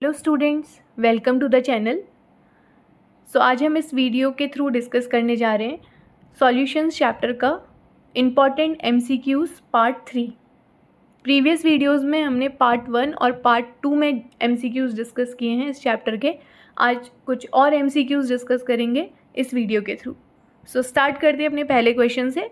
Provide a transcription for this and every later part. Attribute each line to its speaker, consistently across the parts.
Speaker 1: Hello students, welcome to the channel. आज हम इस वीडियो के थ्रू डिस्कस करने जा रहे हैं सॉल्यूशंस चैप्टर का important MCQs part 3। Previous videos में हमने पार्ट 1 और पार्ट 2 में एमसीक्यूज़ डिस्कस किए हैं इस चैप्टर के। आज कुछ और एमसीक्यूज़ डिस्कस करेंगे इस वीडियो के थ्रू। स्टार्ट करते हैं अपने पहले क्वेश्चन से।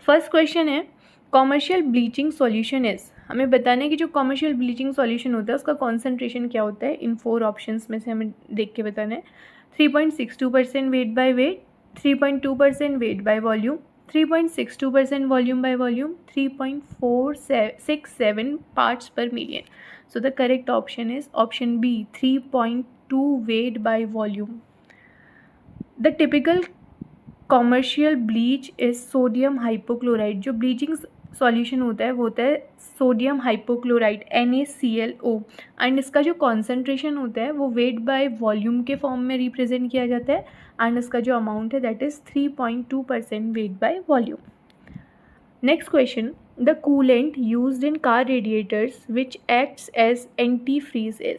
Speaker 1: फर्स्ट क्वेश्चन है, कॉमर्शियल ब्लीचिंग सॉल्यूशन इज। हमें बताना है कि जो कॉमर्शियल ब्लीचिंग सॉल्यूशन होता है उसका कॉन्सेंट्रेशन क्या होता है। इन 4 ऑप्शंस में से हमें देख के बताना है। 3.62% weight by weight, 3.2% weight by volume, 3.62% volume by volume, 3.467 parts per million. So the correct option is option B, 3.2 weight by volume. The typical commercial bleach is sodium hypochloride. जो ब्लीचिंग सॉल्यूशन होता है वो होता है sodium hypochloride NaClO, and इसका जो concentration होता है वो वेट बाय वॉल्यूम के फॉर्म में रिप्रेजेंट किया जाता है, एंड इसका जो अमाउंट है that is 3.2% weight by volume. Next question, the coolant used in car radiators which acts as anti freeze is.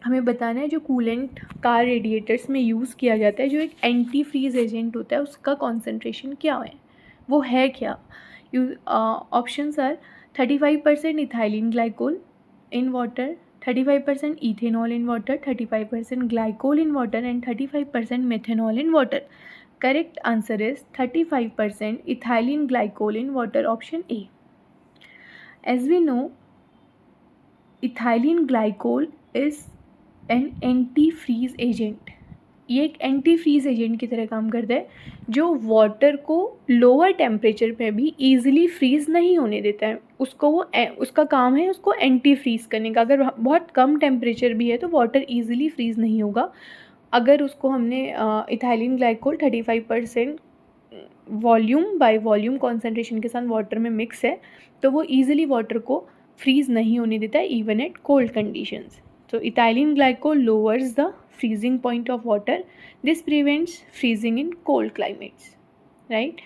Speaker 1: हमें बताना है जो कूलेंट कार रेडिएटर्स में यूज़ किया जाता है, जो एक एंटी फ्रीज एजेंट होता है, उसका कॉन्सेंट्रेशन क्या है, वो है क्या। Options are 35% ethylene glycol in water, 35% ethanol in water, 35% glycol in water and 35% methanol in water. Correct answer is 35% ethylene glycol in water, option A. As we know, ethylene glycol is an anti freeze agent. ये एक anti freeze agent की तरह काम करता है जो water को lower temperature पे भी ईजिली फ्रीज नहीं होने देता है। उसका काम है उसको एंटी फ्रीज करने का। अगर बहुत कम टेम्परेचर भी है तो वाटर ईजिली फ्रीज नहीं होगा। अगर उसको हमने ethylene glycol 35% volume by volume concentration के साथ वाटर में मिक्स है तो वो ईजिली वाटर को फ्रीज नहीं होने देता है even at cold conditions. So ethylene glycol lowers the freezing point of water. This prevents freezing in cold climates. Right?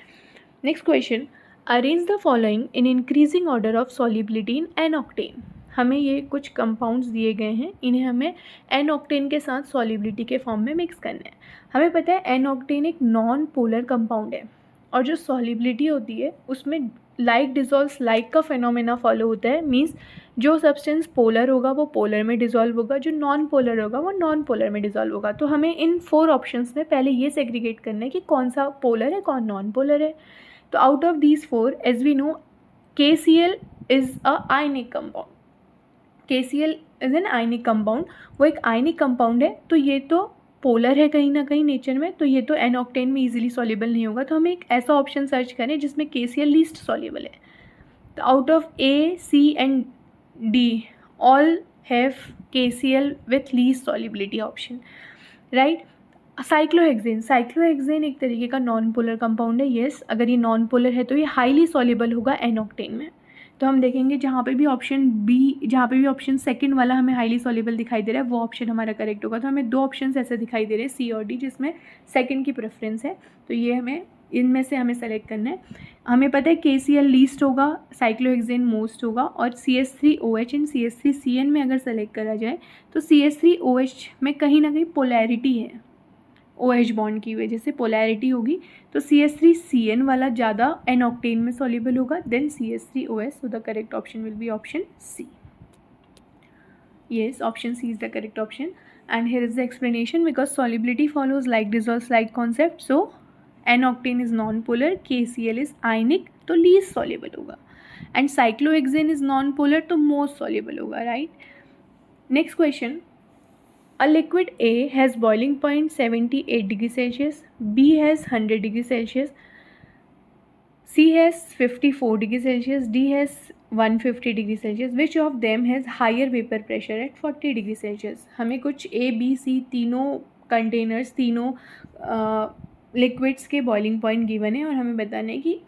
Speaker 1: Next question. Arrange the following in increasing order of solubility in N-octane. हमें ये कुछ compounds दिए गए हैं, इन्हें हमें N-octane के साथ सॉल्युबिलिटी के फॉर्म में मिक्स करना है। हमें पता है N-octane एक नॉन पोलर कंपाउंड है और जो सॉल्युबिलिटी होती है उसमें लाइक डिजॉल्व्स लाइक का फिनोमेना फॉलो होता है। मीन्स जो सब्सटेंस पोलर होगा वो पोलर में डिजॉल्व होगा, जो नॉन पोलर होगा वो नॉन पोलर में डिजॉल्व होगा। तो हमें इन 4 ऑप्शंस में पहले ये सेग्रीगेट करना है कि कौन सा पोलर है कौन नॉन पोलर है। तो out of these 4, as we know, KCl is a ionic compound. KCl is an ionic compound, वो एक आयनिक कंपाउंड है तो ये तो पोलर है कहीं ना कहीं नेचर में, तो ये तो N-octane में इजीली सॉल्युबल नहीं होगा। तो हमें एक ऐसा ऑप्शन सर्च करें जिसमें KCl लीस्ट सॉल्युबल है। तो out of A, C and D all have KCl with least solubility option, right. Cyclohexane एक तरीके का नॉन पोलर कंपाउंड है। येस, अगर ये नॉन पोलर है तो ये हाईली सॉल्युबल होगा N-octane में। तो हम देखेंगे जहाँ पे भी ऑप्शन बी, जहाँ पे भी ऑप्शन सेकंड वाला हमें हाईली सॉल्युबल दिखाई दे रहा है वो ऑप्शन हमारा करेक्ट होगा। तो हमें 2 ऑप्शन ऐसे दिखाई दे रहे हैं C और D जिसमें सेकंड की प्रेफरेंस है, तो ये हमें इनमें से हमें सेलेक्ट करना है। हमें पता है KCl लीस्ट होगा, साइक्लोहेक्सेन मोस्ट होगा, और CH3OH एंड CH3CN में अगर सेलेक्ट करा जाए तो CH3OH में कहीं ना कहीं पोलैरिटी है, OH बॉन्ड की वजह से पोलैरिटी होगी। तो CH3CN वाला ज़्यादा N-octane में सॉल्युबल होगा then CH3OH। So the correct option will be option C. Yes, option C is the correct option. And here is the explanation. Because solubility follows like dissolves like concept, so N-octane is non-polar, KCl is ionic, तो least soluble होगा, and cyclohexane is non-polar, तो most soluble होगा, right? Next question. A liquid A has boiling point 78 degrees Celsius, B has 100 degrees Celsius, C has 54 degrees Celsius, D has 150 degree Celsius. Which of them has higher vapour pressure at 40 degree Celsius. हमें कुछ A, B, C तीनों containers, तीनों liquids के boiling point given है और हमें बताना है कि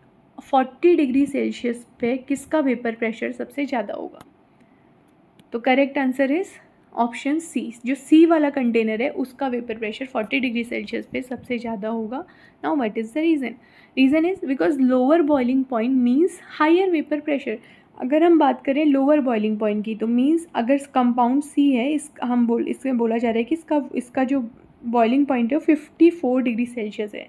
Speaker 1: 40 डिग्री सेल्सियस पे किसका वेपर प्रेशर सबसे ज़्यादा होगा। तो correct answer is option C। जो C वाला कंटेनर है उसका वेपर प्रेशर 40 डिग्री सेल्सियस पे सबसे ज़्यादा होगा। Now what is the reason? Reason is because lower boiling point means higher vapour pressure. अगर हम बात करें लोअर बॉइलिंग पॉइंट की, तो मीन्स अगर कंपाउंड सी है, इसमें बोला जा रहा है कि इसका जो बॉइलिंग पॉइंट है वो 54 डिग्री सेल्सियस है।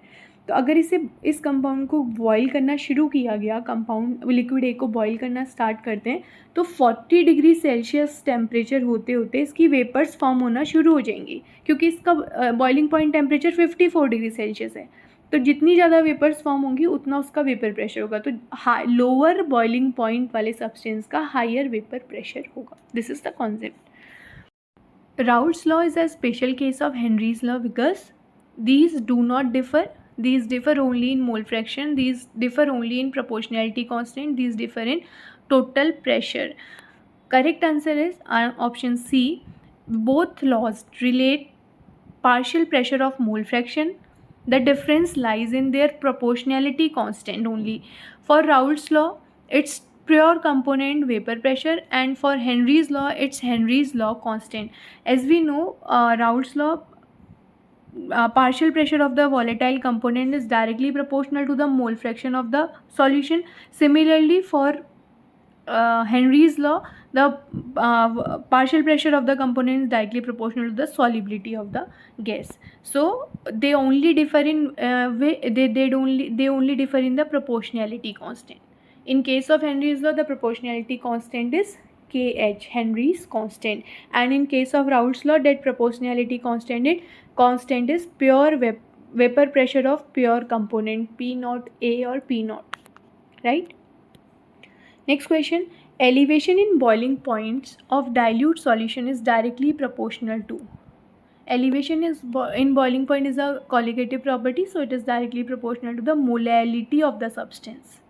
Speaker 1: तो अगर इस कंपाउंड को बॉईल करना शुरू किया गया, कंपाउंड लिक्विड ए को बॉईल करना स्टार्ट करते हैं, तो 40 डिग्री सेल्सियस टेम्परेचर होते होते इसकी वेपर्स फॉर्म होना शुरू हो जाएंगी, क्योंकि इसका boiling point temperature 54 degree Celsius है। तो जितनी ज़्यादा वेपर्स फॉर्म होंगी उतना उसका वेपर प्रेशर होगा। तो लोअर बॉइलिंग पॉइंट वाले सब्सटेंस का हायर वेपर प्रेशर होगा। This is the concept. Raoult's law is a special case of Henry's law because these do not differ. These differ only in mole fraction, these differ only in proportionality constant, these differ in total pressure. Correct answer is option C. Both laws relate partial pressure of mole fraction. The difference lies in their proportionality constant only. For Raoult's law, it's pure component vapor pressure, and for Henry's law, it's Henry's law constant. As we know, Raoult's law, partial pressure of the volatile component is directly proportional to the mole fraction of the solution. Similarly, for Henry's law, the partial pressure of the component is directly proportional to the solubility of the gas. So they only differ in they only differ in the proportionality constant. In case of Henry's law, the proportionality constant is Kh, Henry's constant, and in case of Raoult's law, that proportionality constant is pure vapor pressure of pure component P naught A or P naught, right? Next question. Elevation in boiling points of dilute solution is directly proportional to. Elevation in boiling point is a colligative property, so it is directly proportional to the molality of the substance.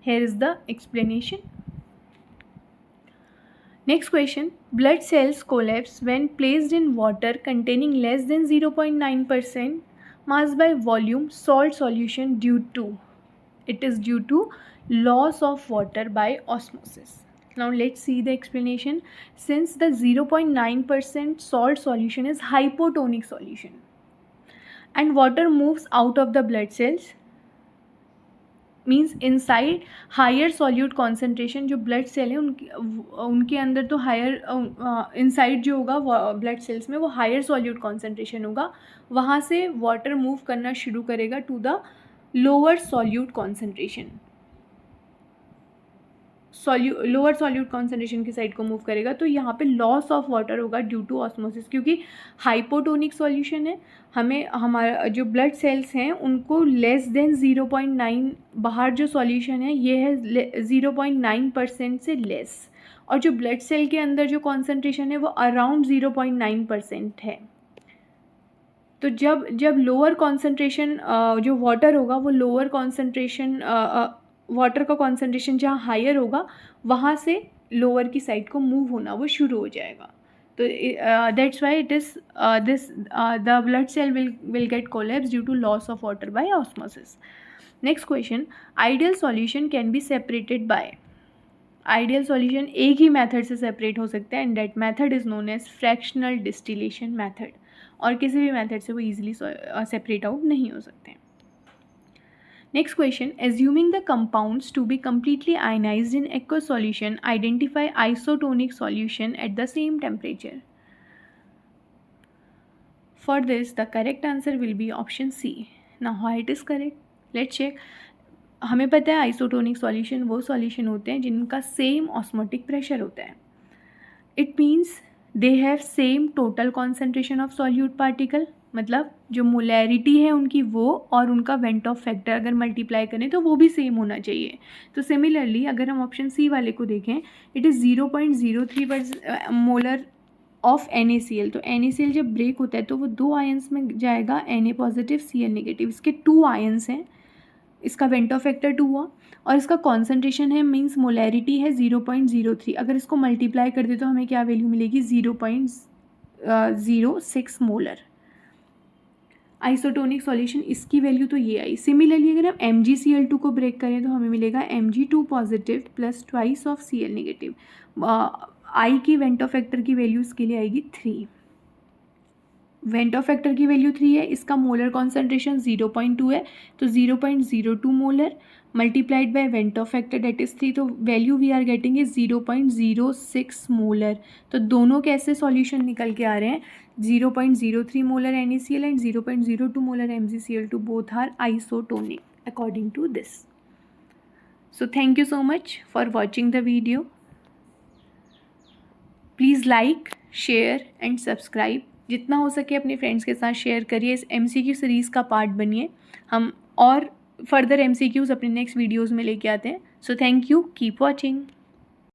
Speaker 1: Here is the explanation. Next question. Blood cells collapse when placed in water containing less than 0.9% mass by volume salt solution due to loss of water by osmosis. Now let's see the explanation. Since the 0.9% salt solution is hypotonic solution and water moves out of the blood cells, means inside higher solute concentration, जो blood cell है उनके अंदर तो higher inside जो होगा blood cells में वो higher solute concentration होगा, वहाँ से वाटर मूव करना शुरू करेगा to the lower solute concentration, lower solute concentration की साइड को मूव करेगा। तो यहाँ पे लॉस ऑफ वाटर होगा ड्यू टू ऑस्मोसिस, क्योंकि हाइपोटोनिक सॉल्यूशन है, हमें हमारा जो ब्लड सेल्स हैं उनको लेस देन 0.9, बाहर जो सॉल्यूशन है ये है 0.9% से लेस, और जो ब्लड सेल के अंदर जो कॉन्सेंट्रेशन है वो अराउंड 0.9% है। तो जब लोअर कॉन्सेंट्रेशन जो वाटर होगा वो लोअर कॉन्सेंट्रेशन वाटर का कॉन्सेंट्रेशन जहाँ हायर होगा वहाँ से लोअर की साइड को मूव होना वो शुरू हो जाएगा। तो that's why it is this the blood cell will get collapse due to loss of water by osmosis. Next question. Ideal solution can be separated by. Ideal solution एक ही मेथड से सेपरेट हो सकता है, and that method is known as fractional distillation method, और किसी भी method से वो ईजिली सेपरेट आउट नहीं हो सकते हैं। Next question. Assuming the compounds to be completely ionized in aqueous solution, identify isotonic solution at the same temperature. For this, the correct answer will be option C. Now, how it is correct? Let's check. हमें पता है isotonic solution वो solution होते हैं जिनका same osmotic pressure होता है. It means they have same total concentration of solute particle, मतलब जो मोलैरिटी है उनकी वो और उनका वेंट ऑफ फैक्टर अगर मल्टीप्लाई करें तो वो भी सेम होना चाहिए. तो सिमिलरली अगर हम ऑप्शन सी वाले को देखें, it is 0.03 molar of NaCl. तो NaCl जब ब्रेक होता है तो वो 2 आयंस में जाएगा, Na पॉजिटिव Cl नेगेटिव. इसके 2 आयंस हैं, इसका वेंट ऑफ फैक्टर 2 हुआ, और इसका कॉन्सेंट्रेशन है मीन्स मोलैरिटी है 0.03. अगर इसको मल्टीप्लाई कर दे तो हमें क्या वैल्यू मिलेगी? 0.06 मोलर. आइसोटोनिक सॉल्यूशन इसकी वैल्यू तो ये आई. सिमिलरली अगर हम MgCl2 को ब्रेक करें तो हमें मिलेगा Mg2 positive plus twice of Cl negative. I की वेंट ऑफ फैक्टर की वैल्यू इसके लिए आएगी 3. वेंट ऑफ फैक्टर की वैल्यू 3 है, इसका मोलर कॉन्सेंट्रेशन 0.2 है, तो 0.02 molar multiplied by Ventov factor that is 3, तो value we are getting is 0.06 molar. तो दोनों कैसे सॉल्यूशन निकल के आ रहे हैं, 0.03 molar NaCl and 0.02 molar MgCl2, both are isotonic according to this. So thank you so much for watching the video. Please like, share and subscribe. जितना हो सके अपने फ्रेंड्स के साथ शेयर करिए, इस MCQ सीरीज़ का पार्ट बनिए। हम और फर्दर MCQs अपने नेक्स्ट वीडियोज़ में लेके आते हैं। सो थैंक यू, कीप वॉचिंग।